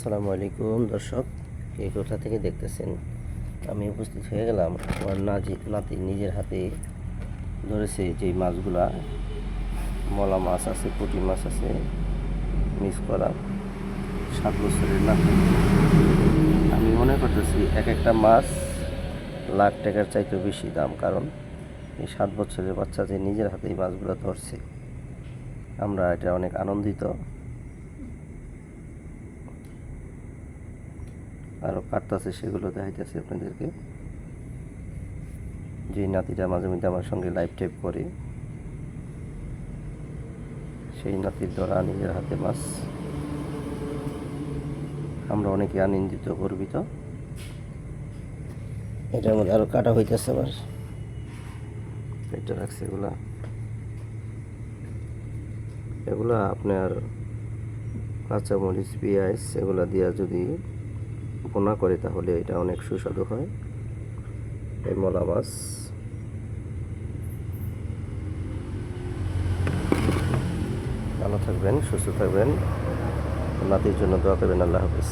আসসালামু আলাইকুম দর্শক, কে কোথা থেকে দেখতেছেন। আমি উপস্থিত হয়ে গেলাম। আমার নাতি নিজের হাতে ধরেছে যেই মাছগুলা, মলা মাছ আছে, পুঁটি মাছ আছে, মিক্স করা 7 বছরের নাতি। আমি মনে করতেছি এক একটা মাছ লাখ টাকার চাইতেও বেশি দাম, কারণ এই 7 বছরের বাচ্চা যে নিজের হাতে এই মাছগুলো ধরছে, আমরা এটা অনেক আনন্দিত। আরও কাটতেছে, সেগুলো দেখাইতেছি আপনাদেরকে। যে নাতিটা মাঝে মধ্যে আমার সঙ্গে লাইভ টাইপ করে, সেই নাতির ধরা নিজের হাতে মাছ। আমরা অনেকে আনন্দিত, গর্বিত। এটার মধ্যে আরও কাটা হইতেছে আবার, এটা রাখছে। এগুলা আপনার কাঁচামরিচ, পেঁয়াজ এগুলা দিয়া যদি ভুনা করে তাহলে এটা অনেক সুস্বাদু হয়। এই মলা মাছ। ভালো থাকবেন, সুস্থ থাকবেন, নাতির জন্য দোয়া করবেন। আল্লাহ হাফেজ।